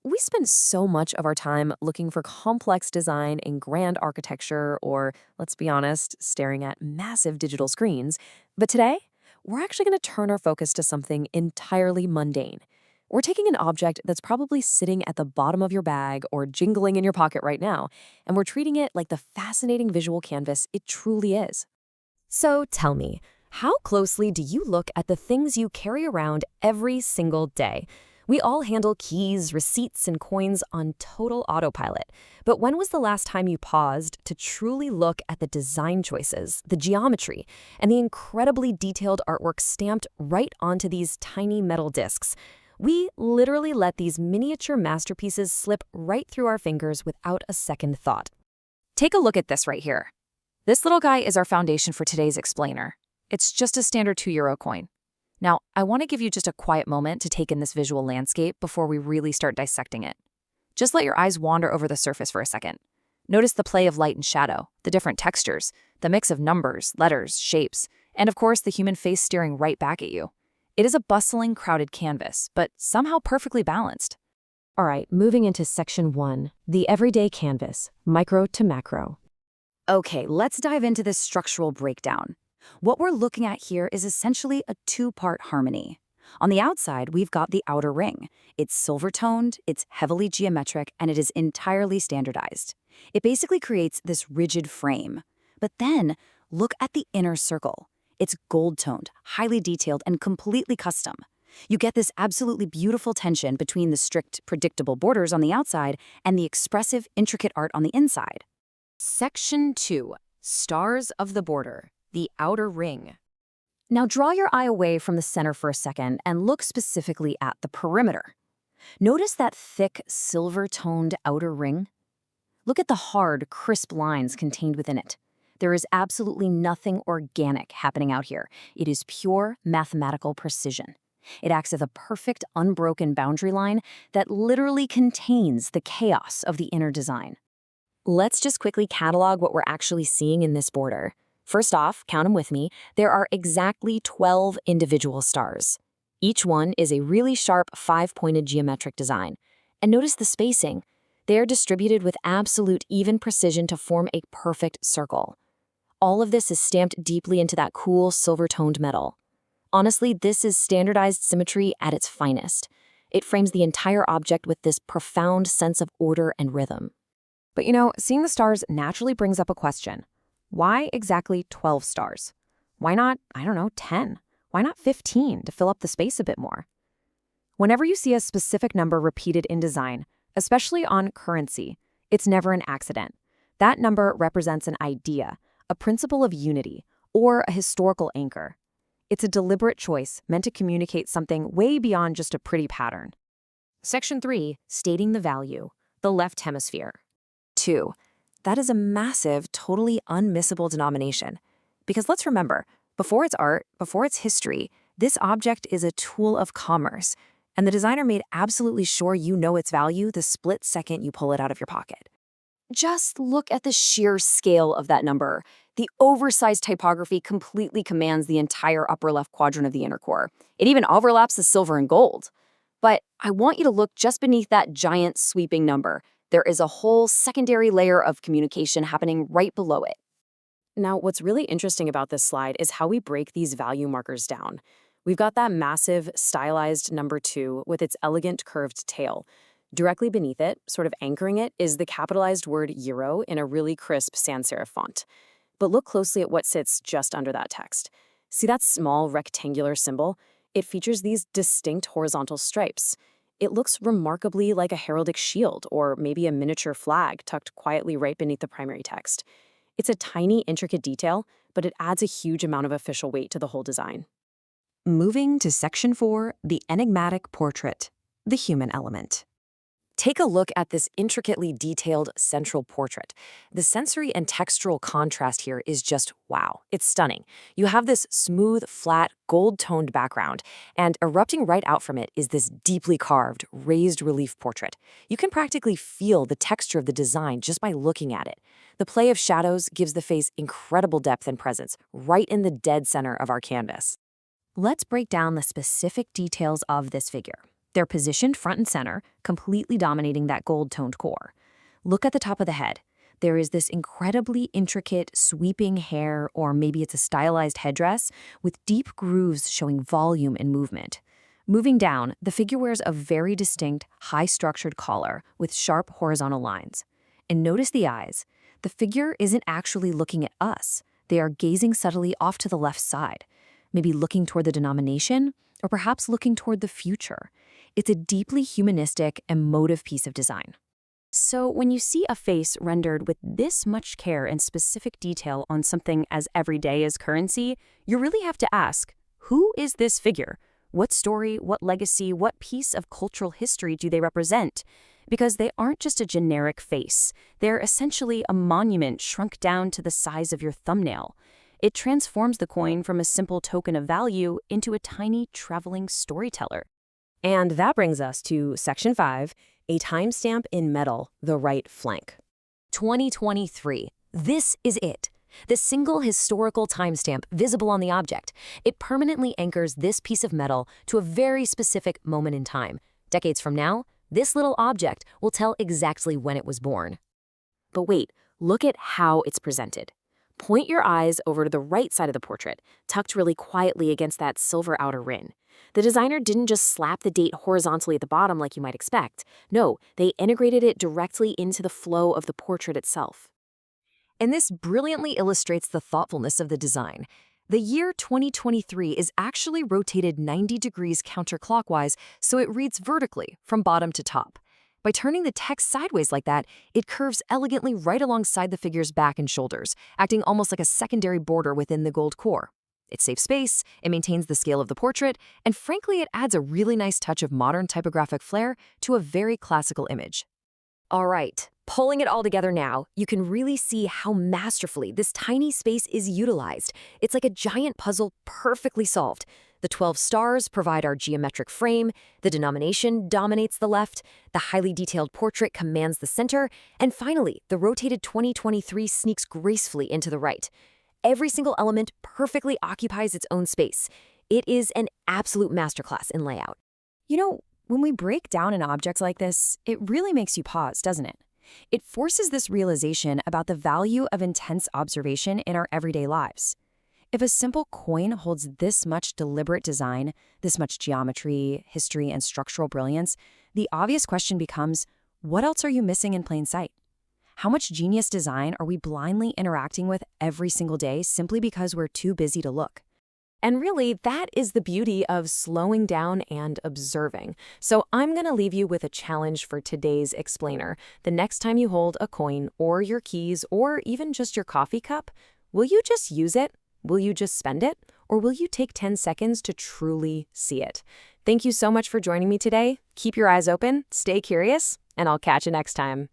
We spend so much of our time looking for complex design and grand architecture, or, let's be honest, staring at massive digital screens. But today, we're actually going to turn our focus to something entirely mundane. We're taking an object that's probably sitting at the bottom of your bag or jingling in your pocket right now, and we're treating it like the fascinating visual canvas it truly is. So tell me, how closely do you look at the things you carry around every single day? We all handle keys, receipts, and coins on total autopilot. But when was the last time you paused to truly look at the design choices, the geometry, and the incredibly detailed artwork stamped right onto these tiny metal discs? We literally let these miniature masterpieces slip right through our fingers without a second thought. Take a look at this right here. This little guy is our foundation for today's explainer. It's just a standard €2 coin. Now, I want to give you just a quiet moment to take in this visual landscape before we really start dissecting it. Just let your eyes wander over the surface for a second. Notice the play of light and shadow, the different textures, the mix of numbers, letters, shapes, and of course the human face staring right back at you. It is a bustling, crowded canvas, but somehow perfectly balanced. All right, moving into section 1, the everyday canvas, micro to macro. Okay, let's dive into this structural breakdown. What we're looking at here is essentially a two-part harmony. On the outside, we've got the outer ring. It's silver-toned, it's heavily geometric, and it is entirely standardized. It basically creates this rigid frame. But then, look at the inner circle. It's gold-toned, highly detailed, and completely custom. You get this absolutely beautiful tension between the strict, predictable borders on the outside and the expressive, intricate art on the inside. Section 2. Stars of the border. The outer ring. Now draw your eye away from the center for a second and look specifically at the perimeter. Notice that thick, silver-toned outer ring? Look at the hard, crisp lines contained within it. There is absolutely nothing organic happening out here. It is pure mathematical precision. It acts as a perfect, unbroken boundary line that literally contains the chaos of the inner design. Let's just quickly catalog what we're actually seeing in this border. First off, count them with me, there are exactly 12 individual stars. Each one is a really sharp, 5-pointed geometric design. And notice the spacing. They are distributed with absolute even precision to form a perfect circle. All of this is stamped deeply into that cool, silver-toned metal. Honestly, this is standardized symmetry at its finest. It frames the entire object with this profound sense of order and rhythm. But seeing the stars naturally brings up a question. Why exactly 12 stars? Why not, 10? Why not 15 to fill up the space a bit more? Whenever you see a specific number repeated in design, especially on currency, it's never an accident. That number represents an idea, a principle of unity, or a historical anchor. It's a deliberate choice meant to communicate something way beyond just a pretty pattern. Section 3, stating the value, the left hemisphere. 2. That is a massive, totally unmissable denomination. Because let's remember, before it's art, before it's history, this object is a tool of commerce, and the designer made absolutely sure you know its value the split second you pull it out of your pocket. Just look at the sheer scale of that number. The oversized typography completely commands the entire upper left quadrant of the inner core. It even overlaps the silver and gold. But I want you to look just beneath that giant sweeping number. There is a whole secondary layer of communication happening right below it. Now, what's really interesting about this slide is how we break these value markers down. We've got that massive, stylized number 2 with its elegant curved tail. Directly beneath it, sort of anchoring it, is the capitalized word euro in a really crisp sans serif font. But look closely at what sits just under that text. See that small rectangular symbol? It features these distinct horizontal stripes. It looks remarkably like a heraldic shield or maybe a miniature flag tucked quietly right beneath the primary text. It's a tiny, intricate detail, but it adds a huge amount of official weight to the whole design. Moving to Section 4, the enigmatic portrait, the human element. Take a look at this intricately detailed central portrait. The sensory and textural contrast here is just wow. It's stunning. You have this smooth, flat, gold-toned background, and erupting right out from it is this deeply carved, raised relief portrait. You can practically feel the texture of the design just by looking at it. The play of shadows gives the face incredible depth and presence, right in the dead center of our canvas. Let's break down the specific details of this figure. They're positioned front and center, completely dominating that gold-toned core. Look at the top of the head. There is this incredibly intricate, sweeping hair, or maybe it's a stylized headdress, with deep grooves showing volume and movement. Moving down, the figure wears a very distinct, high-structured collar with sharp horizontal lines. And notice the eyes. The figure isn't actually looking at us. They are gazing subtly off to the left side, maybe looking toward the denomination, or perhaps looking toward the future. It's a deeply humanistic, emotive piece of design. So when you see a face rendered with this much care and specific detail on something as everyday as currency, you really have to ask, who is this figure? What story, what legacy, what piece of cultural history do they represent? Because they aren't just a generic face. They're essentially a monument shrunk down to the size of your thumbnail. It transforms the coin from a simple token of value into a tiny traveling storyteller. And that brings us to Section 5, a timestamp in metal, the right flank. 2023. This is it. The single historical timestamp visible on the object. It permanently anchors this piece of metal to a very specific moment in time. Decades from now, this little object will tell exactly when it was born. But wait, look at how it's presented. Point your eyes over to the right side of the portrait, tucked really quietly against that silver outer rim. The designer didn't just slap the date horizontally at the bottom like you might expect. No, they integrated it directly into the flow of the portrait itself. And this brilliantly illustrates the thoughtfulness of the design. The year 2023 is actually rotated 90 degrees counterclockwise, so it reads vertically from bottom to top. By turning the text sideways like that, it curves elegantly right alongside the figure's back and shoulders, acting almost like a secondary border within the gold core. It saves space, it maintains the scale of the portrait, and frankly, it adds a really nice touch of modern typographic flair to a very classical image. All right, pulling it all together now, you can really see how masterfully this tiny space is utilized. It's like a giant puzzle perfectly solved. The 12 stars provide our geometric frame, the denomination dominates the left, the highly detailed portrait commands the center, and finally, the rotated 2023 sneaks gracefully into the right. Every single element perfectly occupies its own space. It is an absolute masterclass in layout. You know, when we break down an object like this, it really makes you pause, doesn't it? It forces this realization about the value of intense observation in our everyday lives. If a simple coin holds this much deliberate design, this much geometry, history, and structural brilliance, the obvious question becomes, what else are you missing in plain sight? How much genius design are we blindly interacting with every single day simply because we're too busy to look? And really, that is the beauty of slowing down and observing. So I'm going to leave you with a challenge for today's explainer. The next time you hold a coin or your keys or even just your coffee cup, will you just use it? Will you just spend it? Or will you take 10 seconds to truly see it? Thank you so much for joining me today. Keep your eyes open, stay curious, and I'll catch you next time.